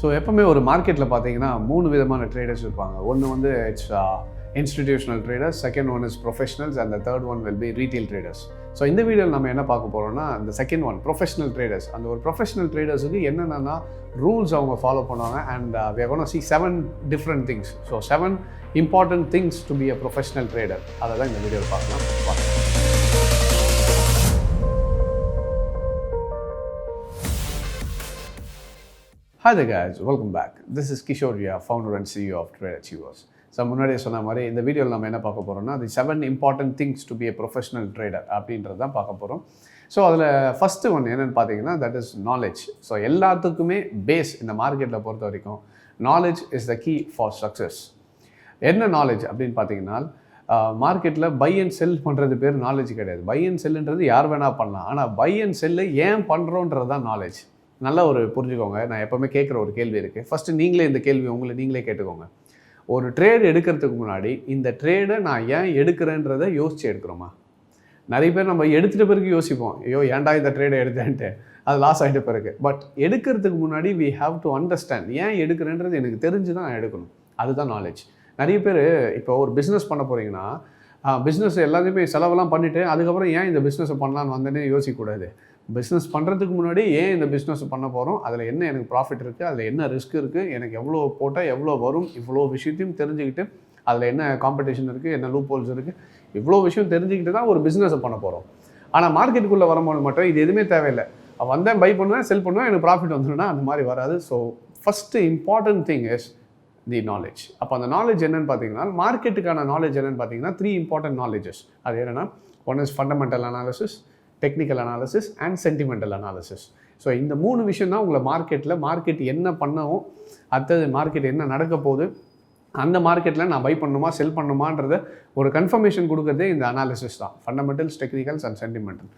So எப்போவுமே ஒரு மார்க்கெட்டில் பார்த்தீங்கன்னா 3 விதமான ட்ரேடர்ஸ் இருப்பாங்க. ஒன்று வந்து it's institutional traders, second one is professionals and the third one will be retail traders. So இந்த வீடியோவில் நம்ம என்ன பார்க்க போகிறோம்னா இந்த செகண்ட் ஒன் ப்ரொஃபஷனல் ட்ரேடர்ஸ். அந்த ஒரு ப்ரொஃபஷனல் ட்ரேடர்ஸுக்கு என்னென்னா ரூல்ஸ் அவங்க ஃபாலோ பண்ணுவாங்க and we are going to see 7 different things. So 7 important things to be a professional trader. அதை தான் இந்த வீடியோவில் பார்க்கலாம். Hi there guys, welcome back. This is Kishore Kumar, founder and CEO of Trade Achievers. So முன்னாடியே சொன்ன மாதிரி இந்த வீடியோவில் நம்ம என்ன பார்க்க போகிறோம்னா the 7 important things to be a professional trader அப்படின்றது தான் பார்க்க போகிறோம். ஸோ அதில் ஃபஸ்ட்டு ஒன்று என்னென்னு பார்த்தீங்கன்னா தட் இஸ் நாலேஜ். ஸோ எல்லாத்துக்குமே பேஸ் இந்த மார்க்கெட்டில் பொறுத்த வரைக்கும் knowledge is the key for success. என்ன நாலேஜ் அப்படின்னு பார்த்தீங்கன்னா மார்க்கெட்டில் பை அண்ட் செல் பண்ணுறது பேர் நாலேஜ் கிடையாது. பை அண்ட் செல்லுன்றது யார் வேணால் பண்ணலாம். ஆனால் பை அண்ட் செல்லு ஏன் பண்ணுறோன்றது தான் நாலேஜ். நல்லா ஒரு புரிஞ்சுக்கோங்க. நான் எப்போவுமே கேட்குற ஒரு கேள்வி இருக்குது. ஃபஸ்ட்டு நீங்களே இந்த கேள்வி நீங்களே கேட்டுக்கோங்க. ஒரு ட்ரேடு எடுக்கிறதுக்கு முன்னாடி இந்த ட்ரேடை நான் ஏன் எடுக்கிறேன்றதை யோசித்து எடுக்கிறோமா? நிறைய பேர் நம்ம எடுத்துகிட்ட பிறகு யோசிப்போம், ஐயோ ஏன்டா இந்த ட்ரேடை எடுத்தேன்ட்டு, அது லாஸ் ஆகிட்ட பிறகு. பட் எடுக்கிறதுக்கு முன்னாடி we have to understand ஏன் எடுக்கிறேன்றது எனக்கு தெரிஞ்சு தான் நான் எடுக்கணும். அதுதான் நாலேஜ். நிறைய பேர் இப்போ ஒரு பிஸ்னஸ் பண்ண போகிறீங்கன்னா பிஸ்னஸ் எல்லாத்தையுமே செலவெல்லாம் பண்ணிவிட்டு அதுக்கப்புறம் ஏன் இந்த பிஸ்னஸை பண்ணலான்னு வந்தேன்னே யோசிக்கக்கூடாது. பிஸ்னஸ் பண்ணுறதுக்கு முன்னாடி ஏன் இந்த பிஸ்னஸ் பண்ண போகிறோம், அதில் என்ன எனக்கு ப்ராஃபிட் இருக்குது, அதில் என்ன ரிஸ்க் இருக்குது, எனக்கு எவ்வளோ போட்டால் எவ்வளோ வரும், இவ்வளோ விஷயத்தையும் தெரிஞ்சுக்கிட்டு அதில் என்ன காம்படிஷன் இருக்குது, என்ன லூப் ஹோல்ஸ் இருக்குது, இவ்வளோ விஷயம் தெரிஞ்சுக்கிட்டு தான் ஒரு பிஸ்னஸை பண்ண போகிறோம். ஆனால் மார்க்கெட்டுக்குள்ளே வரும்போது மட்டும் இது எதுவுமே தேவையில்லை. வந்தேன் பை பண்ணுவேன் செல் பண்ணுவேன் எனக்கு ப்ராஃபிட் வந்துடும்னா அந்த மாதிரி வராது. So first important thing is the knowledge. அப்போ அந்த நாலேஜ் என்னென்னு பார்த்தீங்கன்னா மார்க்கெட்டுக்கான நாலேஜ் என்னென்னு பார்த்தீங்கன்னா 3 இம்பார்ட்டன்ட் நாலேஜஸ். அது என்னென்னா one is fundamental analysis, technical analysis and sentimental analysis. So இந்த 3 விஷயம் தான் உங்களை மார்க்கெட் என்ன பண்ணவும், அடுத்தது மார்க்கெட் என்ன நடக்க போகுது, அந்த மார்க்கெட்டில் நான் பை பண்ணணுமா செல் பண்ணணுமான்றத ஒரு கன்ஃபர்மேஷன் கொடுக்குறதே இந்த அனாலிசிஸ் தான். Fundamentals, technicals and sentimental.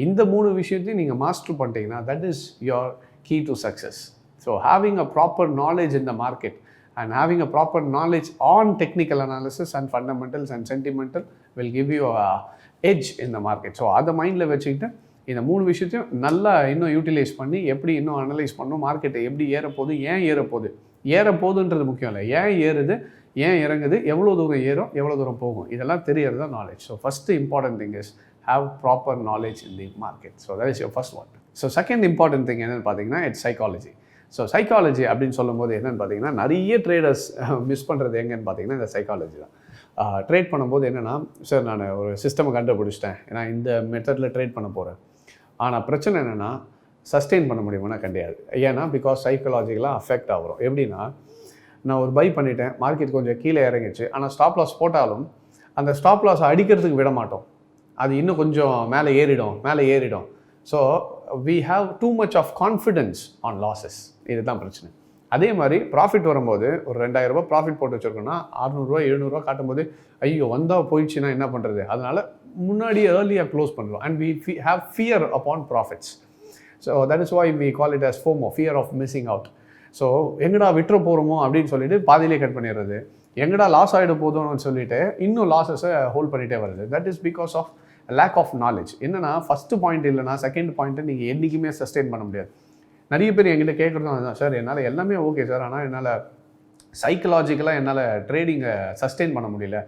இந்த 3 விஷயத்தையும் நீங்கள் மாஸ்டர் பண்ணிட்டீங்கன்னா that is your key to success. So having a proper knowledge in the market and having a proper knowledge on technical analysis and fundamentals and sentimental will give you a edge in the market. So அதை மைண்டில் வச்சுக்கிட்டு இந்த 3 விஷயத்தையும் நல்லா இன்னும் utilise பண்ணி எப்படி இன்னும் அனலைஸ் பண்ணணும், மார்க்கெட்டை எப்படி ஏறப்போகுது, ஏன் ஏறப்போகுதுன்றது முக்கியம் இல்லை, ஏன் ஏறுது, ஏன் இறங்குது, எவ்வளோ தூரம் ஏறும், எவ்வளோ தூரம் போகும், இதெல்லாம் தெரியறது தான் knowledge. So first important thing is have proper knowledge in the market. So that is your first one. So second important thing என்னென்னு பார்த்தீங்கன்னா it's psychology. ஸோ சைக்காலஜி அப்படின்னு சொல்லும்போது என்னென்னு பார்த்தீங்கன்னா நிறைய ட்ரேடர்ஸ் மிஸ் பண்ணுறது எங்கன்னு பார்த்தீங்கன்னா இந்த சைக்காலஜி தான். ட்ரேட் பண்ணும்போது என்னென்னா சார் நான் ஒரு சிஸ்டமை கண்டுபிடிச்சிட்டேன், ஏன்னா இந்த மெத்தடில் ட்ரேட் பண்ண போகிறேன். ஆனால் பிரச்சனை என்னென்னா சஸ்டெயின் பண்ண முடியுமானா கிடையாது. ஏன்னா பிகாஸ் சைக்காலஜிக்கலாக அஃபெக்ட் ஆகிறோம். எப்படின்னா நான் ஒரு பை பண்ணிட்டேன், மார்க்கெட் கொஞ்சம் கீழே இறங்கிச்சு, ஆனால் ஸ்டாப் லாஸ் போட்டாலும் அந்த ஸ்டாப் லாஸ் அடிக்கிறதுக்கு விட மாட்டோம். அது இன்னும் கொஞ்சம் மேலே ஏறிடும். So we have too much of confidence on losses. இதுதான் பிரச்சனை. அதே மாதிரி ப்ராஃபிட் வரும்போது ஒரு 2000 ரூபாய் ப்ராஃபிட் போட்டு வச்சுருக்கோன்னா 600 ரூபா 700 ரூபா காட்டும்போது ஐயோ வந்தால் போயிடுச்சுன்னா என்ன பண்ணுறது, அதனால் முன்னாடி ஏர்லியாக க்ளோஸ் பண்ணுறோம். And we have fear upon profits. So that is why we call it as FOMO, fear of missing out. So எங்கடா விட்டுற போகிறோமோ அப்படின்னு சொல்லிட்டு பாதியிலே கட் பண்ணிடுறது, எங்கடா லாஸ் ஆகிட போதும்னு சொல்லிட்டு இன்னும் லாஸஸை ஹோல்ட் பண்ணிகிட்டே வருது. That is because of lack of knowledge. என்னன்னா ஃபஸ்ட்டு பாயிண்ட் இல்லைனா செகண்ட் பாயிண்ட்டை நீங்கள் என்றைக்குமே சஸ்டெயின் பண்ண முடியாது. நிறைய பேர் என்கிட்ட கேட்குறதும் அதுதான், சார் என்னால் எல்லாமே ஓகே சார், ஆனால் என்னால் சைக்கலாஜிக்கலாக என்னால் ட்ரேடிங்கை சஸ்டெயின் பண்ண முடியல,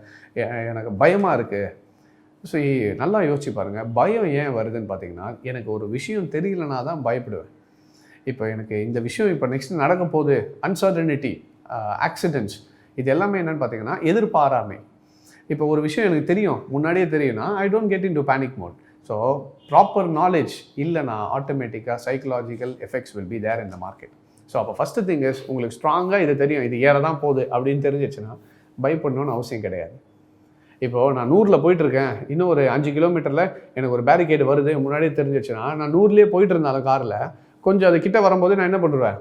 எனக்கு பயமாக இருக்குது. ஸோ நல்லா யோசிச்சு பாருங்கள், பயம் ஏன் வருதுன்னு பார்த்தீங்கன்னா எனக்கு ஒரு விஷயம் தெரியலனா தான் பயப்படுவேன். இப்போ எனக்கு இந்த விஷயம் இப்போ நெக்ஸ்ட் நடக்க போகுது, அன்சர்டனிட்டி, ஆக்சிடென்ட்ஸ், இது எல்லாமே என்னென்னு பார்த்தீங்கன்னா எதிர்பாராமை. இப்போ ஒரு விஷயம் எனக்கு தெரியும், முன்னாடியே தெரியும்னா I don't get into panic mode. So proper knowledge இல்லைனா ஆட்டோமேட்டிக்காக psychological effects will be there in the market. So அப்போ ஃபஸ்ட்டு திங் இஸ் உங்களுக்கு ஸ்ட்ராங்காக இது தெரியும், இது ஏற தான் போகுது அப்படின்னு தெரிஞ்சிச்சுன்னா பை பண்ணணும்னு அவசியம் கிடையாது. இப்போது நான் 100 போயிட்டுருக்கேன், இன்னும் ஒரு 5 கிலோமீட்டரில் எனக்கு ஒரு பேரிகேடு வருது முன்னாடியே தெரிஞ்சிச்சுன்னா நான் 100 போயிட்டு இருந்தாலும் காரில் கொஞ்சம் அது கிட்ட வரும்போது நான் என்ன பண்ணுவேன்,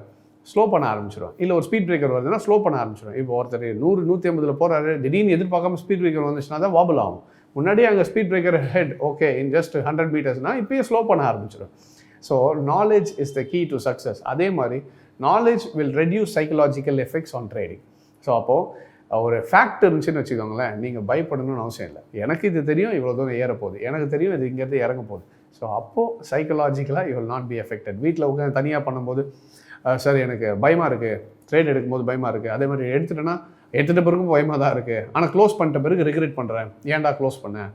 ஸ்லோ பண்ண ஆரம்பிச்சிடும். இல்லை ஒரு ஸ்பீட் பிரேக்கர் வருதுன்னா ஸ்லோ பண்ண ஆரம்பிச்சிடும். இப்போ ஒருத்தர் 100-150 போகிறாரு, திடீர்னு எதிர்பார்க்காம ஸ்பீட் பிரேக்கர் வந்துச்சுன்னா தான் வாபிள் ஆகும். முன்னாடியே அங்கே speed breaker head okay in just 100 மீட்டர்ஸ்னால் இப்போயே ஸ்லோ பண்ண ஆரம்பிச்சிடும். So knowledge is the key to success. அதே மாதிரி knowledge will reduce psychological effects on trading. So அப்போது ஒரு ஃபேக்ட் இருந்துச்சுன்னு வச்சுக்கோங்களேன், நீங்கள் பை பண்ணணும்னு அவசியம் இல்லை. எனக்கு இது தெரியும் இவ்வளோ தூரம் ஏறப்போகுது, எனக்கு தெரியும் இது இங்கேருந்து இறங்க போகுது. ஸோ அப்போது சைக்கலாஜிக்கலாக you will not be affected. வீட்டில் உட்காந்து தனியாக பண்ணும்போது சார் எனக்கு பயமாக இருக்குது, ட்ரேட் எடுக்கும்போது பயமாக இருக்குது, அதே மாதிரி எடுத்துகிட்ட பிறகும் பயமாக தான் இருக்குது, ஆனால் க்ளோஸ் பண்ணிட்ட பிறகு ரிக்ரெட் பண்ணுறேன், ஏன்டா க்ளோஸ் பண்ணேன்.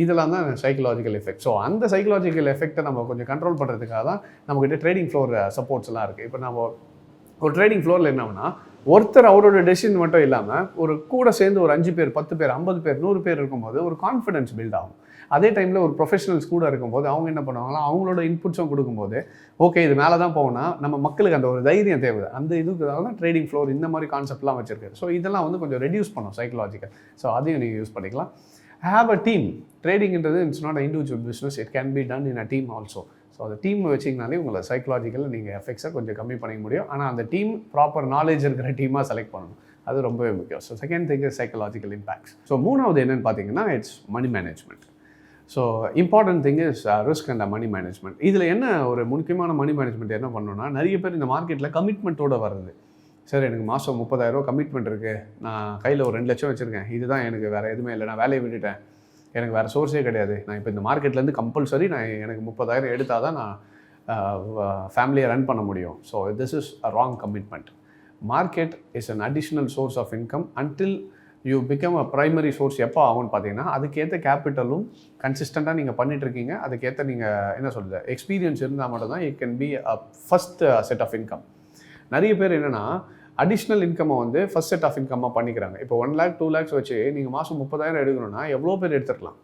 இதெல்லாம் தான் சைக்கலாஜிக்கல் எஃபெக்ட். ஸோ அந்த சைக்கலாஜிக்கல் எஃபெக்ட்டை நம்ம கொஞ்சம் கண்ட்ரோல் பண்ணுறதுக்காக தான் நம்மக்கிட்ட ட்ரேடிங் ஃப்ளோர் சப்போர்ட்ஸ்லாம் இருக்குது. இப்போ நம்ம ஒரு ட்ரேடிங் ஃப்ளோரில் என்னன்னா ஒருத்தர் அவரோட டெசிஷன் மட்டும் இல்லாமல் ஒரு கூட சேர்ந்து ஒரு 5 பேர் 10 பேர் 50 பேர் 100 பேர் இருக்கும்போது ஒரு கான்ஃபிடன்ஸ் பில்ட் ஆகும். அதே டைமில் ஒரு ப்ரொஃபஷனல்ஸ் கூட இருக்கும்போது அவங்க என்ன பண்ணுவாங்கன்னா அவங்களோட இன்புட்ஸும் கொடுக்கும்போது ஓகே இது மேலே தான் போகணும், நம்ம மக்களுக்கு அந்த ஒரு தைரியம் தேவை. அந்த இதுக்காக தான் ட்ரேடிங் ஃப்ளோர் இந்த மாதிரி கான்செப்ட்லாம் வச்சிருக்காரு. ஸோ இதெல்லாம் வந்து கொஞ்சம் ரெடியூஸ் பண்ணும் சைக்கலாஜிக்கல். ஸோ அதையும் நீங்கள் யூஸ் பண்ணிக்கலாம். Have a team. ட்ரேடிங்ன்றது it's not a individual business, it can be done in a team also. So அந்த டீம் வச்சிங்கனாலே உங்களை சைக்கலாஜிக்கல் நீங்கள் எஃபெக்ட்ஸை கொஞ்சம் கம்மி பண்ணிக்க முடியும். ஆனால் அந்த டீம் ப்ராப்பர் நாலேஜ் இருக்கிற டீமாக செலக்ட் பண்ணணும், அது ரொம்பவே முக்கியம். So second thing is psychological impacts. So மூணாவது என்னென்னு பார்த்தீங்கன்னா it's money management. So important thing is risk and money management. இதில் என்ன ஒரு முக்கியமான மணி மேனேஜ்மெண்ட் என்ன பண்ணணும்னா, நிறைய பேர் இந்த மார்க்கெட்டில் கமிட்மெண்ட்டோடு வருது. சார் எனக்கு மாதம் 30,000 கமிட்மெண்ட் இருக்குது, நான் கையில் ஒரு 2 லட்சம் வச்சுருக்கேன், இதுதான் எனக்கு வேறு எதுவுமே இல்லை, நான் வேலையை விட்டுட்டேன், எனக்கு வேறு சோர்ஸே கிடையாது, நான் இப்போ இந்த மார்க்கெட்லேருந்து கம்பல்சரி எனக்கு 30,000 எடுத்தால் தான் நான் ஃபேமிலியை ரன் பண்ண முடியும். So this is a wrong commitment. Market is an additional source of income until you become a primary source. எப்போ ஆகும்னு பார்த்தீங்கன்னா அதுக்கேற்ற கேபிட்டலும் கன்சிஸ்டண்ட்டாக நீங்கள் பண்ணிகிட்ருக்கீங்க, அதுக்கேற்ற நீங்கள் என்ன சொல்கிறது எக்ஸ்பீரியன்ஸ் இருந்தால் மட்டும் தான் it can be a first set of income. நிறைய பேர் என்னென்னா அடிஷ்னல் இன்கம்மை வந்து ஃபஸ்ட் செட் ஆஃப் இன்கம்மாக பண்ணிக்கிறாங்க. இப்போ 1 lakh 2 lakhs வச்சு நீங்கள் மாதம் 30,000 எடுக்கணும்னா எவ்வளோ பேர் எடுத்துக்கலாம்.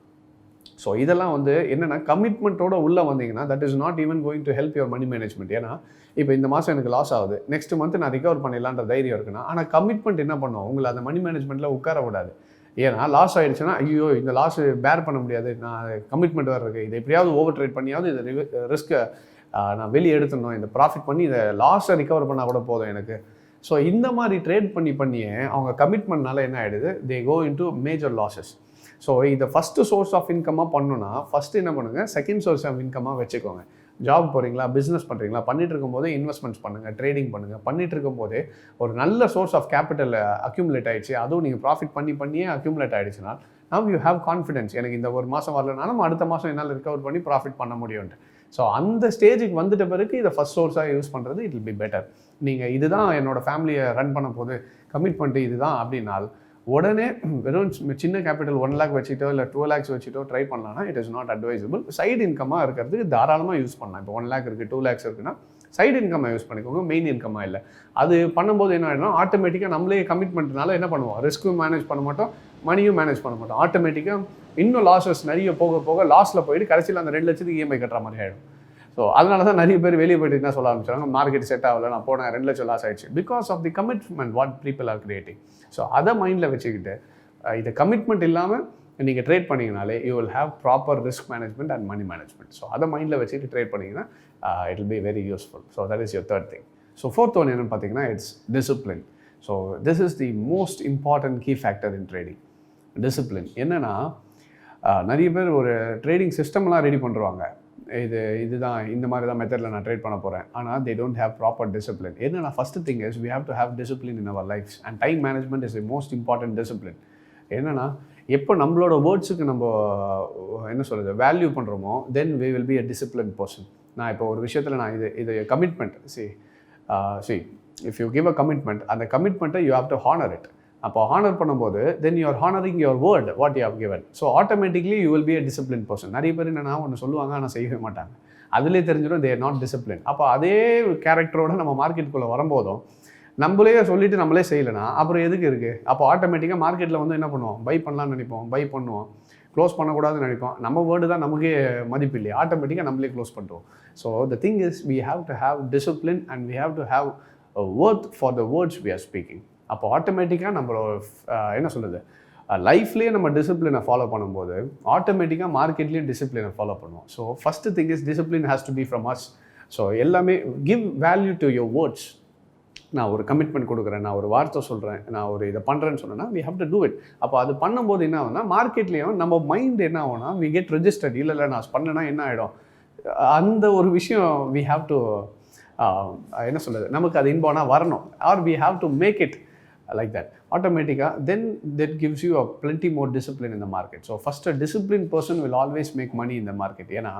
ஸோ இதெல்லாம் வந்து என்னென்னா கமிட்மெண்ட்டோட உள்ளே வந்தீங்கன்னா that is not even going to help your money management. ஏன்னா இப்போ இந்த மாதம் எனக்கு லாஸ் ஆகுது, நெக்ஸ்ட் மந்த் நான் ரிகவர் பண்ணிடலான்ற தைரியம் இருக்குன்னா, ஆனால் கமிட்மெண்ட் என்ன பண்ணும் உங்களை அந்த மணி மேனேஜ்மெண்ட்டில் உட்கார விடாது. ஏன்னா லாஸ் ஆகிடுச்சுன்னா ஐயோ இந்த லாஸ் பேர் பண்ண முடியாது, நான் கமிட்மெண்ட் வேறு இருக்குது, இதை எப்படியாவது ஓவர் ட்ரேட் பண்ணியாவது இதை ரிஸ்க்கை நான் வெளியே எடுத்துடணும், இந்த ப்ராஃபிட் பண்ணி இதை லாஸை ரிகவர் பண்ணால் கூட போதும் எனக்கு. ஸோ இந்த மாதிரி ட்ரேட் பண்ணியே அவங்க கமிட்மெண்ட்னால என்ன ஆகிடுது, they go into major losses. So இதை ஃபஸ்ட்டு சோர்ஸ் ஆஃப் இன்கமாக பண்ணணும்னா ஃபஸ்ட்டு என்ன பண்ணுங்கள், செகண்ட் சோர்ஸ் ஆஃப் இன்கமாக வச்சுக்கோங்க. ஜாப் போகிறீங்களா, பிஸ்னஸ் பண்ணுறீங்களா, பண்ணிட்டு இருக்கும்போதே இன்வெஸ்ட்மெண்ட்ஸ் பண்ணுங்கள், ட்ரேடிங் பண்ணுங்கள். பண்ணிட்டு இருக்கும்போதே ஒரு நல்ல சோர்ஸ் ஆஃப் கேபிட்டல் அக்யூமுலேட் ஆகிடுச்சு, அதுவும் நீங்கள் ப்ராஃபிட் பண்ணியே அக்யூமுலேட் ஆகிடுச்சுன்னா நவ் யூ ஹேவ் கான்ஃபிடன்ஸ், எனக்கு இந்த ஒரு மாதம் வரலனாலும் அடுத்த மாதம் என்னால் ரிகவர் பண்ணி ப்ராஃபிட் பண்ண முடியும்ட்டு. ஸோ அந்த ஸ்டேஜுக்கு வந்துட்ட பிறகு இதை ஃபஸ்ட் சோர்ஸாக யூஸ் பண்ணுறது இட் வில் பி பெட்டர். நீங்கள் இதுதான் என்னோடய ஃபேமிலியை ரன் பண்ண போது கமிட்மெண்ட்டு இதுதான் அப்படின்னால் உடனே வெறும் சின்ன கேபிட்டல் 1 lakh வச்சுட்டோ இல்லை 2 lakhs வச்சுட்டோ ட்ரை பண்ணலாம்னா it is not advisable. Side இன்கமாக இருக்கிறதுக்கு தாராளமாக யூஸ் பண்ணலாம். இப்போ 1 lakh இருக்குது 2 lakhs இருக்குன்னா சைடு இன்கம்மை யூஸ் பண்ணிக்கோங்க, மெயின் இன்கம்மாக இல்லை. அது பண்ணும்போது என்ன ஆகிடும், ஆட்டோமேட்டிக்காக நம்மளே கமிட்மெண்ட்னால என்ன பண்ணுவோம், ரிஸ்க்கும் மேனேஜ் பண்ண மாட்டோம், மணியும் மேனேஜ் பண்ண மாட்டோம். ஆட்டோமேட்டிக்காக இன்னும் லாஸஸ் நிறைய போக போக லாஸில் போயிட்டு கடைசியில் அந்த 2 லட்சத்துக்கு இஎம்ஐ கட்டுற மாதிரி ஆகிடும். ஸோ அதனால தான் நிறைய பேர் வெளியே போய்ட்டு என்ன சொல்ல ஆரம்பிச்சாங்க, மார்க்கெட் செட் ஆகலை, நான் போனேன் 2 லட்சம் லாஸ் ஆகிடுச்சு, because of the commitment what people are creating. So அதை மைண்டில் வச்சுக்கிட்டு இது கமிட்மெண்ட் இல்லாமல் நீங்கள் ட்ரேட் பண்ணிங்கனாலே you will have proper risk management and money management. So அதை மைண்டில் வச்சுட்டு ட்ரேட் பண்ணிங்கன்னா it will be very useful. So that is your third thing. So fourth one என்னென்னு பார்த்தீங்கன்னா it's discipline. So this is the most important key factor in trading. Discipline என்னென்னா நிறைய பேர் ஒரு ட்ரேடிங் சிஸ்டம்லாம் ரெடி பண்ணுறாங்க, இதுதான் இந்த மாதிரி தான் மெத்தடில் நான் ட்ரேட் பண்ண போகிறேன், ஆனால் they don't have proper discipline. என்னென்னா first thing is we have to have discipline in our lifes and time management is the most important discipline. என்னென்னா எப்போ நம்மளோட வேர்ட்ஸுக்கு நம்ம என்ன சொல்கிறது வேல்யூ பண்ணுறோமோ then we will be a discipline person. நான் இப்போ ஒரு விஷயத்தில் நான் இது commitment see if you give a commitment, அந்த கமிட்மெண்ட்டை you have to honour it. அப்போ ஹானர் பண்ணும்போது then you are honouring your word what you have given. So automatically you will be a discipline person. நிறைய பேர் என்னென்னா ஒன்று சொல்லுவாங்க ஆனால் செய்யவே மாட்டாங்க, அதிலே தெரிஞ்சிடும் தே ஆர் நாட் டிசிப்ளின். அப்போ அதே கேரக்டரோட நம்ம மார்க்கெட்டுக்குள்ளே வரும்போதும் நம்மளே சொல்லிவிட்டு நம்மளே செய்யலைன்னா அப்புறம் எதுக்கு இருக்குது. அப்போ ஆட்டோமேட்டிக்காக மார்க்கெட்டில் வந்து என்ன பண்ணுவோம், பை பண்ணலான்னு நினைப்போம், பை பண்ணுவோம், க்ளோஸ் பண்ணக்கூடாதுன்னு நினைப்போம். நம்ம வேர்டு தான் நமக்கே மதிப்பு இல்லையா, ஆட்டோமேட்டிக்காக நம்மளே க்ளோஸ் பண்ணுறோம். So the thing is we have to have discipline and we have to have worth for the words we are speaking. அப்போ ஆட்டோமேட்டிக்காக நம்மளோட என்ன சொல்கிறது லைஃப்லேயே நம்ம டிசிப்ளினை ஃபாலோ பண்ணும்போது ஆட்டோமேட்டிக்காக மார்க்கெட்லேயும் டிசிப்ளினை ஃபாலோ பண்ணுவோம். So first thing is discipline has to be from us. So எல்லாமே give value to your words. நான் ஒரு கமிட்மெண்ட் கொடுக்குறேன், நான் ஒரு வார்த்தை சொல்கிறேன், நான் ஒரு இதை பண்ணுறேன்னு சொன்னேன்னா we have to do it. அப்போ அது பண்ணும்போது என்ன ஆகும்னா மார்க்கெட்லேயும் நம்ம மைண்ட் என்ன ஆகும்னா வி கெட் ரெஜிஸ்டர்ட். இல்லை நான் பண்ணேன்னா என்ன ஆகிடும், அந்த ஒரு விஷயம் வி ஹாவ் டு என்ன சொல்கிறது நமக்கு அது இன்பானாக வரணும், or we have to make it like that automatically, then that gives you a plenty more discipline in the market. So first a disciplined person will always make money in the market. ஏன்னா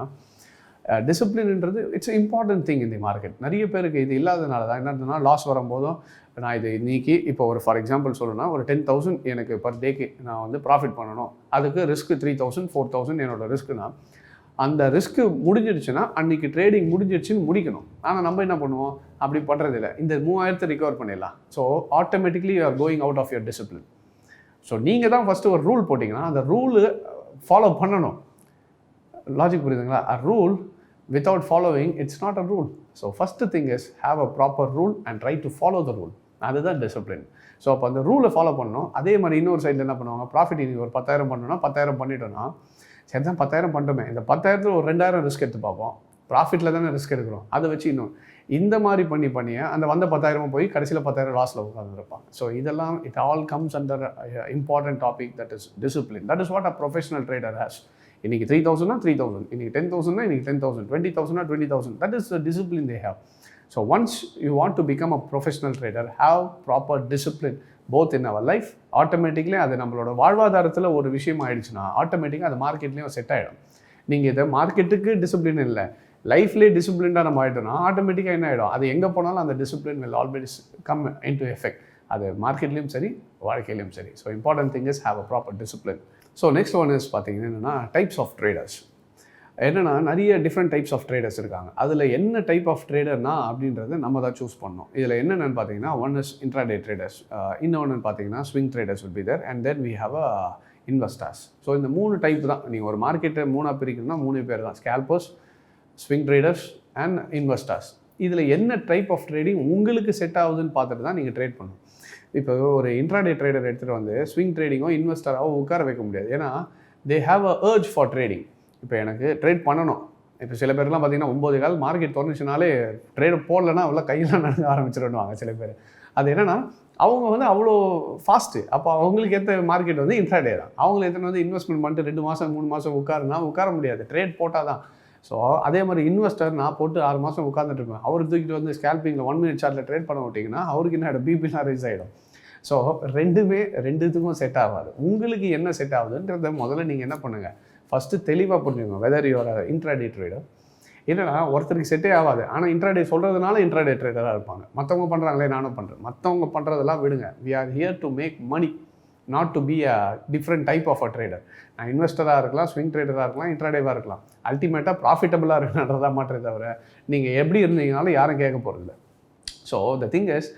டிசிப்ளின்ன்றது it's important thing இந்த market. நிறைய பேருக்கு இது இல்லாதனால தான் என்னன்னா loss வரும்போதும் நான் இது இன்றைக்கி இப்போ ஒரு ஃபார் எக்ஸாம்பிள் சொல்லணும்னா ஒரு 10,000 எனக்கு பர் டேக்கு நான் வந்து ப்ராஃபிட் பண்ணணும், அதுக்கு ரிஸ்க்கு 3,000 4,000 என்னோடய ரிஸ்க்குனா அந்த ரிஸ்க்கு முடிஞ்சிடுச்சுன்னா அன்றைக்கி ட்ரேடிங் முடிஞ்சிடுச்சுன்னு முடிக்கணும். ஆனால் நம்ம என்ன பண்ணுவோம், அப்படி பண்ணுறதில்ல. இந்த 3,000 ரிகவர் பண்ணிடலாம். So automatically you are going out of your discipline. So நீங்கள் தான் ஃபஸ்ட்டு ஒரு ரூல் போட்டிங்கன்னா அந்த ரூலு ஃபாலோ பண்ணணும். லாஜிக் புரியுதுங்களா? அ rule without following it's not a rule. So first thing is have a proper rule and try to follow the rule. அதுதான் discipline. So அப்போ அந்த ரூலை ஃபாலோ பண்ணணும். அதே மாதிரி இன்னொரு சைடில் என்ன பண்ணுவாங்க, ப்ராஃபிட் இன்றைக்கி ஒரு 10,000 பண்ணணும்னா 10,000 பண்ணிட்டோன்னா சரி தான் 10,000 பண்ணிட்டோமே, இந்த 10,000 ஒரு 2,000 ரிஸ்க் எடுத்து பார்ப்போம். ப்ராஃபிட்டில் தானே ரிஸ்க் எடுக்கிறோம், அதை வச்சு இன்னும் இந்த மாதிரி பண்ணியே அந்த வந்த 10,000 போய் கடைசியில் 10,000 லாஸில் உட்காந்துருப்பாங்க. ஸோ இதெல்லாம் it all comes under important topic, that is discipline. That is what a professional trader has. இன்றைக்கி 3,000னா 3,000, இன்றைக்கி 10,000னா இன்றைக்கி 10,000, 20,000னா 20,000. That is the discipline they have. So once you want to become a professional trader, have proper discipline both in our life. Automatically அது நம்மளோட வாழ்வாதாரத்தில் ஒரு விஷயம் ஆகிடுச்சுன்னா ஆட்டோமேட்டிக்காக அது மார்க்கெட்லேயும் செட் ஆகிடும். நீங்கள் இதை மார்க்கெட்டுக்கு டிசிப்ளின் இல்லை, லைஃப்லேயே டிசிப்ளின்டாக நம்ம ஆகிட்டோம்னா ஆட்டோமேட்டிக்காக என்ன ஆகிடும், அது எங்கே போனாலும் அந்த discipline will always come into effect. அது மார்க்கெட்லேயும் சரி வாழ்க்கையிலையும் சரி. So important thing is have a proper discipline. So next one is பார்த்தீங்கன்னா என்னென்னா டைப்ஸ் ஆஃப் ட்ரேடர்ஸ். என்னென்னா நிறைய டிஃப்ரெண்ட் டைப்ஸ் ஆஃப் ட்ரேடர்ஸ் இருக்காங்க. அதில் என்ன டைப் ஆஃப் ட்ரேடர்னா அப்படின்றத நம்ம தான் சூஸ் பண்ணோம். இதில் என்னென்னு பார்த்தீங்கன்னா ஒன் இஸ் intraday ட்ரேடர்ஸ், இன்னொன்று பார்த்தீங்கன்னா swing traders will be there, and then we have a investors. So இந்த 3 டைப் தான். நீங்கள் ஒரு மார்க்கெட்டை 3 பிரிக்கணும்னா 3 பேர் தான், scalpers, swing traders and investors. இதில் என்ன டைப் ஆஃப் ட்ரேடிங் உங்களுக்கு செட் ஆகுதுன்னு பார்த்துட்டு தான் நீங்கள் ட்ரேட் பண்ணணும். இப்போ ஒரு intraday ட்ரேடர் எடுத்துகிட்டு வந்து ஸ்விங் ட்ரேடிங்கோ இன்வெஸ்டராகவோ உட்கார வைக்க முடியாது. ஏன்னா they have a urge for trading. இப்போ எனக்கு ட்ரேட் பண்ணணும். இப்போ சில பேர்லாம் பார்த்தீங்கன்னா 9 கால் மார்க்கெட் திறந்துச்சுனாலே ட்ரேடு போடலன்னா அவ்வளோ கையெல்லாம் நடந்து ஆரம்பிச்சிடுவாங்க சில பேர். அது என்னென்னா அவங்க வந்து அவ்வளோ ஃபாஸ்ட்டு. அப்போ அவங்களுக்கு ஏற்ற மார்க்கெட் வந்து intraday தான். அவங்களுக்கு எத்தனை வந்து இன்வெஸ்ட்மெண்ட் பண்ணிட்டு 2 மாதம் 3 மாதம் உட்கார முடியாது, ட்ரேட் போட்டால் தான். ஸோ அதே மாதிரி இன்வெஸ்டர் நான் போட்டு 6 மாதம் உட்காந்துட்டு இருப்பேன், அவர் தூக்கிட்டு வந்து ஸ்கேல்பிங்கில் 1 minute சார்ட்டில் ட்ரேட் பண்ண விட்டிங்கன்னா அவருக்கு என்ன பிபிலாம் ரைஸ் ஆகிடும். ஸோ ரெண்டுத்துக்கும் செட் ஆகாது. உங்களுக்கு என்ன செட் ஆகுதுன்றத முதல்ல நீங்கள் என்ன பண்ணுங்கள், ஃபஸ்ட்டு தெளிவாக புரிஞ்சுக்கோங்க. Weather your intraday trader. என்னன்னா ஒருத்தருக்கு செட்டே ஆகாது, ஆனால் intraday சொல்கிறதுனால intraday ட்ரேடராக இருப்பாங்க. மற்றவங்க பண்ணுறாங்களே நானும் பண்ணுறேன், மற்றவங்க பண்ணுறதெல்லாம் விடுங்க. We are here to make money, not to be a different type of a trader. நான் இன்வெஸ்டராக இருக்கலாம், ஸ்விங் ட்ரேடராக இருக்கலாம், intraday-வாக இருக்கலாம். அல்டிமேட்டாக ப்ராஃபிட்டபுளாக இருக்குன்றதா மாற்றே தவிர நீங்கள் எப்படி இருந்தீங்கனாலும் யாரும் கேட்க போகிறதில்ல. So the thing is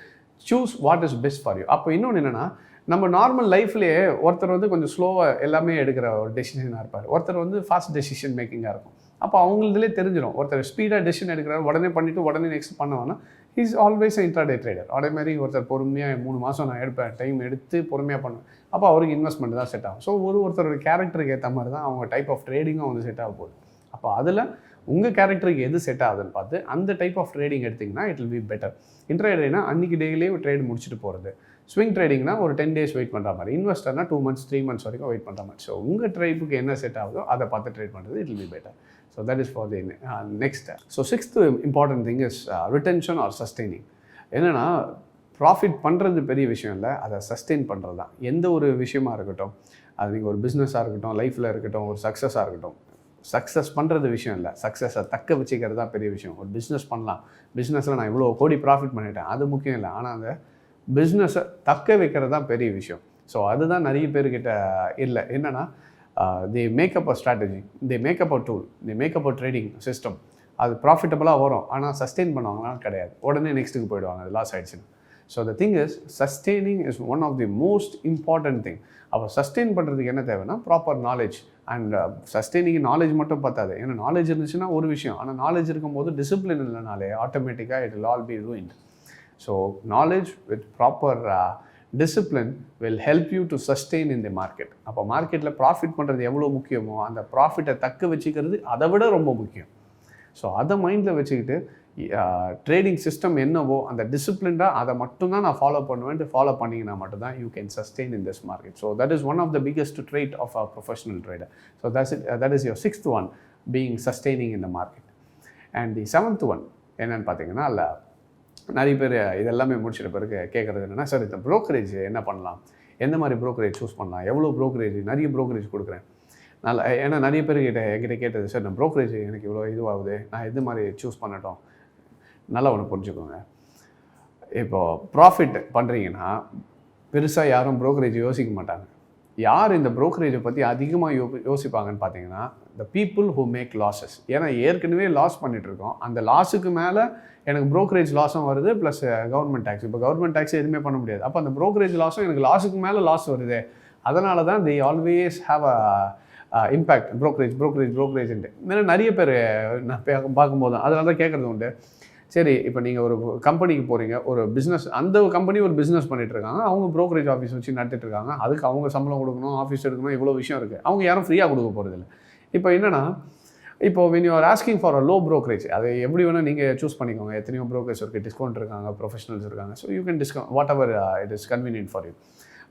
choose what is best for you. அப்போ இன்னொன்று என்னென்னா, நம்ம நார்மல் லைஃப்லேயே ஒருத்தர் வந்து கொஞ்சம் ஸ்லோவாக எல்லாமே எடுக்கிற ஒரு டெசிஷனாக இருப்பார், ஒருத்தர் வந்து ஃபாஸ்ட் டெசிஷன் மேக்கிங்காக இருக்கும். அப்போ அவங்களதுலேயே தெரிஞ்சிடும். ஒருத்தர் ஸ்பீடாக டெசிஷன் எடுக்கிறார், உடனே பண்ணிவிட்டு உடனே நெக்ஸ்ட் பண்ணுவாங்கன்னா இஸ் ஆல்வேஸ் intraday ட்ரேடர். அதே மாதிரி ஒருத்தர் பொறுமையாக 3 மாதம் நான் எடுப்பேன், டைம் எடுத்து பொறுமையாக பண்ணுவேன், அப்போ அவருக்கு இன்வெஸ்ட்மெண்ட் தான் செட் ஆகும். ஸோ ஒருத்தரோட கேரக்டருக்கு ஏற்ற மாதிரி தான் அவங்க டைப் ஆஃப் ட்ரேடிங்கும் வந்து செட் ஆக போகுது. அப்போ அதில் உங்கள் கேரக்டருக்கு எது செட் ஆகுதுன்னு பார்த்து அந்த டைப் ஆஃப் ட்ரேடிங் எடுத்திங்கன்னா இட் வில் பி பெட்டர். intraday-னா அன்றைக்கி டெய்லியே ட்ரேட் முடிச்சுட்டு போகிறது, ஸ்விங் ட்ரேடிங்னா ஒரு 10 days வெயிட் பண்ணுற மாதிரி, இன்வெஸ்டர்னா 2 months 3 months வரைக்கும் வெயிட் பண்ணுற மாதிரி. ஸோ உங்கள் ட்ரைப்புக்கு என்ன செட் ஆகுதோ அதை பார்த்து ட்ரேட் பண்ணுறது it will be better. So that is for the next. So 6th important thing is retention or sustaining. என்னென்னா ப்ராஃபிட் பண்ணுறது பெரிய விஷயம் இல்லை, அதை சஸ்டெயின் பண்ணுறது தான். எந்த ஒரு விஷயமா இருக்கட்டும், அது நீங்கள் ஒரு பிஸ்னஸாக இருக்கட்டும், லைஃப்பில் இருக்கட்டும், ஒரு சக்ஸஸாக இருக்கட்டும், சக்ஸஸ் பண்ணுறது விஷயம் இல்லை, சக்ஸஸை தக்க வச்சுக்கிறது தான் பெரிய விஷயம். ஒரு பிஸ்னஸ் பண்ணலாம், பிஸ்னஸில் நான் இவ்வளோ கோடி ப்ராஃபிட் பண்ணிட்டேன், அது முக்கியம் இல்லை, ஆனால் அந்த பிஸ்னஸை தக்க வைக்கிறது தான் பெரிய விஷயம். ஸோ அதுதான் நிறைய பேர்கிட்ட இல்லை. என்னென்னா the make up a strategy, the make up a tool, the make up a trading system. அது ப்ராஃபிட்டபுளாக வரும், ஆனால் சஸ்டெயின் பண்ணுவாங்கன்னா கிடையாது, உடனே நெக்ஸ்ட்டுக்கு போயிடுவாங்க, அது லாஸ் ஆகிடுச்சுன்னு. So the thing is sustaining is one of the most important thing. அப்போ சஸ்டெயின் பண்ணுறதுக்கு என்ன தேவைன்னா proper knowledge. And sustaining knowledge மட்டும் பார்த்தாது, ஏன்னா நாலேஜ் இருந்துச்சுன்னா ஒரு விஷயம், ஆனால் நாலேஜ் இருக்கும்போது டிசிப்ளின் இல்லைனாலே ஆட்டோமேட்டிக்காக it will all B ruined. So knowledge with proper discipline will help you to sustain in the market. அப்போ மார்க்கெட்டில் ப்ராஃபிட் பண்ணுறது எவ்வளோ முக்கியமோ அந்த ப்ராஃபிட்டை தக்க வச்சுக்கிறது அதை விட ரொம்ப முக்கியம். ஸோ அதை மைண்டில் வச்சுக்கிட்டு ட்ரேடிங் சிஸ்டம் என்னவோ அந்த டிசிப்ளின்டாக அதை மட்டும்தான் நான் ஃபாலோ பண்ணுவேன்ட்டு ஃபாலோ பண்ணிங்கன்னா மட்டும்தான் you can sustain in this market. So that is one of the biggest trade of a professional trader. So that is your 6th one, being sustaining in the market. And the 7th one என்னென்னு பார்த்தீங்கன்னா, இல்லை நிறைய பேர் இதெல்லாமே முடிச்சிட்ட பிறகு கேட்குறது என்னென்னா, சார் இந்த ப்ரோக்கரேஜ் என்ன பண்ணலாம், எந்த மாதிரி ப்ரோக்கரேஜ் சூஸ் பண்ணலாம், எவ்வளோ ப்ரோக்கரேஜ், நிறைய ப்ரோக்கரேஜ் கொடுக்குறேன், நல்லா ஏன்னா நிறைய பேர் என்கிட்ட கேட்டது, சார் நான் ப்ரோக்கரேஜ் எனக்கு இவ்வளோ இதுவாகுது, நான் எது மாதிரி சூஸ் பண்ணட்டும்? நல்லா ஒன்று புரிஞ்சுக்கோங்க. இப்போது ப்ராஃபிட் பண்ணுறீங்கன்னா பெருசாக யாரும் ப்ரோக்கரேஜ் யோசிக்க மாட்டாங்க. யார் இந்த ப்ரோக்கரேஜை பற்றி அதிகமாக யோசிப்பாங்கன்னு பார்த்தீங்கன்னா, the people who make losses. ஏன்னா ஏற்கனவே லாஸ் பண்ணிகிட்ருக்கோம், அந்த லாஸுக்கு மேலே எனக்கு ப்ரோக்கரேஜ் லாஸும் வருது, ப்ளஸ் கவர்மெண்ட் டேக்ஸ். இப்போ கவர்மெண்ட் டேக்ஸ் எதுவுமே பண்ண முடியாது. அப்போ அந்த ப்ரோக்கரேஜ் லாஸும் எனக்கு லாஸுக்கு மேலே லாஸ் வருது. அதனால தான் they always have a impact ப்ரோக்கரேஜ்ன்ட்டு. நிறைய பேர் நான் பார்க்கும்போது அதனால தான் கேட்குறது உண்டு. சரி, இப்போ நீங்கள் ஒரு கம்பெனிக்கு போகிறீங்க, ஒரு பிஸ்னஸ், அந்த கம்பெனி ஒரு பிஸ்னஸ் பண்ணிகிட்ருக்காங்க, அவங்க ப்ரோக்கரேஜ் ஆஃபீஸ் வச்சு நடத்திட்டுருக்காங்க, அதுக்கு அவங்க சம்பளம் கொடுக்கணும், ஆஃபீஸ் எடுக்கணும், இவ்வளோ விஷயம் இருக்குது. அவங்க யாரும் ஃப்ரீயாக கொடுக்க போகிறதில்ல. இப்போ என்னென்னா, இப்போ when you are asking for a low brokerage, அதை எப்படி வேணால் நீங்கள் சூஸ் பண்ணிக்கோங்க. எத்தனையோ ப்ரோக்கர்ஸ் இருக்குது, டிஸ்கவுண்ட் இருக்காங்க, ப்ரொஃபஷனல்ஸ் இருக்காங்க. So you can discount what ever it is convenient for you.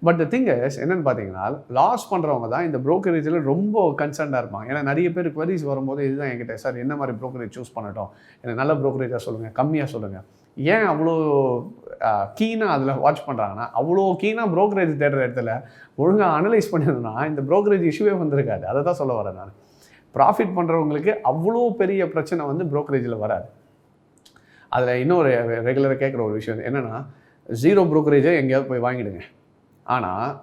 But the thing is என்னென்னு பார்த்தீங்கன்னா, லாஸ் பண்ணுறவங்க தான் இந்த ப்ரோக்கரேஜில் ரொம்ப கன்சர்னாக இருப்பாங்க. ஏன்னா நிறைய பேர் குவரிஸ் வரும்போது இதுதான் என்கிட்ட, சார் என்ன மாதிரி ப்ரோக்கரேஜ் சூஸ் பண்ணட்டும், எனக்கு நல்ல ப்ரோக்கரேஜாக சொல்லுங்கள், கம்மியாக சொல்லுங்கள். ஏன் அவ்வளோ கீனாக அதில் வாட்ச் பண்ணுறாங்கன்னா, அவ்வளோ கீனாக ப்ரோக்கரேஜ் தேடுற இடத்துல ஒழுங்காக அனலைஸ் பண்ணிருந்தோம்னா இந்த ப்ரோக்கரேஜ் இஷ்யூவே வந்திருக்காது. அதை தான் சொல்ல வரேன் நான். ப்ராஃபிட் பண்ணுறவங்களுக்கு அவ்வளோ பெரிய பிரச்சனை வந்து ப்ரோக்கரேஜில் வராது. அதில் இன்னொரு ரெகுலராக கேட்குற ஒரு விஷயம் என்னென்னா, ஜீரோ ப்ரோக்கரேஜை எங்கேயாவது போய் வாங்கிடுங்க, ஆனால்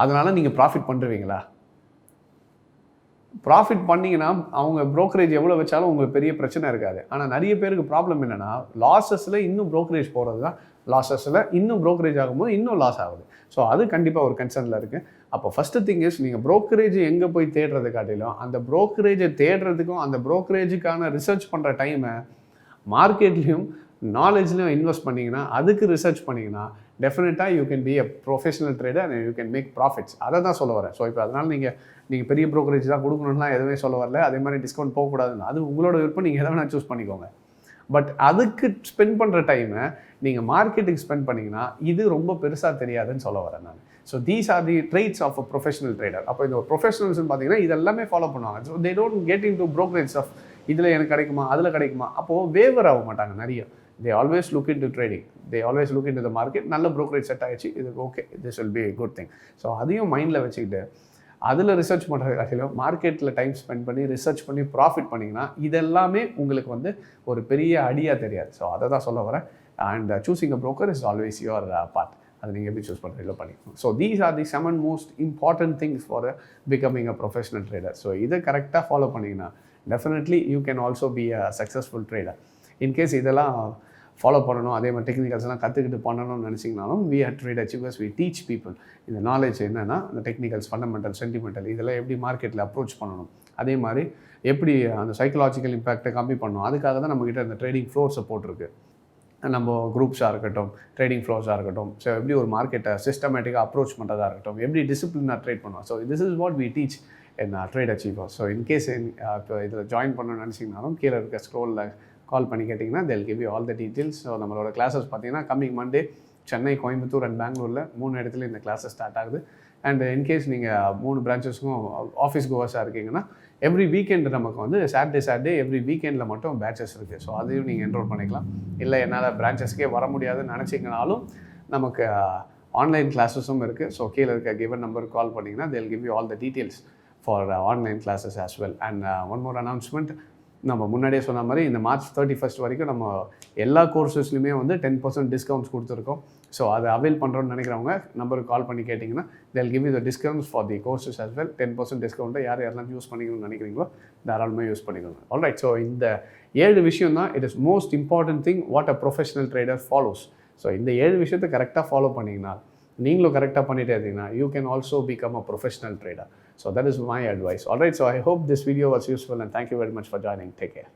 அதனால் நீங்கள் ப்ராஃபிட் பண்ணுறீங்களா? ப்ராஃபிட் பண்ணிங்கன்னா அவங்க ப்ரோக்கரேஜ் எவ்வளோ வச்சாலும் உங்களுக்கு பெரிய பிரச்சனை இருக்காது. ஆனால் நிறைய பேருக்கு ப்ராப்ளம் என்னென்னா, லாஸஸில் இன்னும் ப்ரோக்கரேஜ் போகிறது தான், லாஸஸில் இன்னும் ப்ரோக்கரேஜ் ஆகும்போது இன்னும் லாஸ் ஆகுது. ஸோ அது கண்டிப்பாக ஒரு கன்சர்னில் இருக்குது. அப்போ ஃபஸ்ட்டு திங் இஸ், நீங்கள் ப்ரோக்கரேஜ் எங்கே போய் தேடுறது காட்டிலும் அந்த ப்ரோக்கரேஜை தேடுறதுக்கும் அந்த ப்ரோக்கரேஜுக்கான ரிசர்ச் பண்ணுற டைமை மார்க்கெட்லேயும் நாலேஜ்லையும் இன்வெஸ்ட் பண்ணிங்கன்னா, அதுக்கு ரிசர்ச் பண்ணிங்கன்னா டெஃபினட்டாக you can be a professional trader and you can make profits. அதை தான் சொல்ல வரேன். ஸோ இப்போ அதனால் நீங்கள் பெரிய ப்ரோக்கரேஜ் தான் கொடுக்கணும்லாம் எதுவுமே சொல்ல வரல. அதே மாதிரி டிஸ்கவுண்ட் போகக்கூடாதுன்னு, அது உங்களோட விருப்பம், நீங்கள் எதை வேணால் சூஸ் பண்ணிக்கோங்க. பட் அதுக்கு ஸ்பெண்ட் பண்ணுற டைமை நீங்கள் மார்க்கெட்டுக்கு ஸ்பெண்ட் பண்ணிங்கன்னா இது ரொம்ப பெருசாக தெரியாதுன்னு சொல்ல வரேன் நான். So these are the trades of a professional trader. அப்போ இந்த ப்ரொஃபஷனல்ஸ்னு பார்த்தீங்கன்னா இதெல்லாமே ஃபாலோ பண்ணுவாங்க. So they don't get into brokerage of இதில் எனக்கு கிடைக்குமா, அதில் கிடைக்குமா. அப்போது வேவர் ஆக மாட்டாங்க நிறைய. They always look into trading. They always look into the market. நல்ல brokerage செட் ஆகிடுச்சு, இது okay, this will be a good thing. So அதையும் மைண்டில் வச்சுக்கிட்டு அதில் ரிசர்ச் பண்ணுறது காட்டிலும் மார்க்கெட்டில் டைம் ஸ்பெண்ட் பண்ணி ரிசர்ச் பண்ணி ப்ராஃபிட் பண்ணிங்கன்னா இதெல்லாமே உங்களுக்கு வந்து ஒரு பெரிய அடியாக தெரியாது. ஸோ அதை தான் சொல்ல வரேன். And choosing a broker is always your part. அதை நீங்கள் எப்படி சூஸ் பண்ணுறீங்களோ பண்ணிக்கணும். So these are the 7 most important things for becoming a professional trader. So இதை கரெக்டாக ஃபாலோ பண்ணிங்கன்னா definitely you can also be a successful trader. In case இதெல்லாம் follow பண்ணணும், அதே மாதிரி டெக்னிக்கல்ஸ்லாம் கற்றுக்கிட்டு பண்ணணும்னு நினச்சிங்கனாலும் we at Trade Achievers we teach people இந்த நாலேஜ் என்னென்னா, இந்த டெக்னிக்கல்ஸ், ஃபண்டமெண்டல், சென்டிமெண்டல் இதெல்லாம் எப்படி மார்க்கெட்டில் அப்ரோச் பண்ணணும், அதே மாதிரி எப்படி அந்த சைக்கலாஜிக்கல் இம்பேக்டை கம்மி பண்ணணும். அதுக்காக தான் நம்மக்கிட்ட இந்த ட்ரேடிங் ஃப்ளோர் சப்போர்ட் இருக்குது. நம்ம குரூப்ஸாக இருக்கட்டும், ட்ரேடிங் ஃப்ளோர்ஸாக இருக்கட்டும், ஸோ எப்படி ஒரு மார்க்கெட்டை சிஸ்டமேட்டிக்காக அப்ரோச் பண்ணுறதா இருக்கட்டும், எப்படி டிசிப்ளினாக ட்ரேட் பண்ணுவோம். So this is what we teach in Trade Achievers. So in case இப்போ இதில் ஜாயின் பண்ணணும்னு நினச்சிங்கனாலும் கீழே இருக்க ஸ்க்ரோலில் கால் பண்ணி கேட்டிங்கன்னா they'll give you all the details. So நம்மளோட கிளாஸஸ் பார்த்தீங்கன்னா coming Monday Chennai, Coimbatore and பெங்களூரில் 3 இடத்துல இந்த கிளாஸஸ் ஸ்டார்ட் ஆகுது. அண்ட் இன்கேஸ் நீங்கள் 3 பிரான்ச்சஸ்க்கும் ஆஃபீஸ் கோவர்ஸாக இருக்கீங்கன்னா எவ்ரி வீக்கெண்ட் நமக்கு வந்து சாட்டர்டே எவ்ரி வீக்கெண்டில் மட்டும் பேட்சஸ் இருக்குது. ஸோ அதையும் நீங்கள் என்ரோல் பண்ணிக்கலாம். இல்லை என்னால் பிரான்ச்சஸ்க்கே வர முடியாதுன்னு நினச்சிங்கனாலும் நமக்கு ஆன்லைன் கிளாஸஸும் இருக்குது. ஸோ கீழே இருக்க கிவன் நம்பருக்கு கால் பண்ணிங்கன்னா they'll give you all the details for online classes as well. And one more announcement, நம்ம முன்னாடியே சொன்ன மாதிரி இந்த March 31st வரைக்கும் நம்ம எல்லா கோர்சஸ்லையுமே வந்து 10% டிஸ்கவுண்ட்ஸ் கொடுத்துருக்கோம். ஸோ அதை அவைல் பண்ணுறோன்னு நினைக்கிறவங்க நம்பருக்கு கால் பண்ணி கேட்டிங்கன்னா they'll give you the discounts for the courses as well. 10% டிஸ்கவுண்ட்டை யாரெல்லாம் யூஸ் பண்ணிக்கணும்னு நினைக்கிறீங்களோ தாராளமாக யூஸ் பண்ணிக்கோங்க. ஆல்ரைட், ஸோ இந்த 7 விஷயம் தான் it is most important thing what a professional trader follows. So இந்த 7 விஷயத்தை கரெக்டாக ஃபாலோ பண்ணிங்கன்னா, நீங்களும் கரெக்டாக பண்ணிட்டே இருந்தீங்கன்னா you can also become a professional trader. So that is my advice. Alright, so I hope this video was useful and thank you very much for joining. Take care.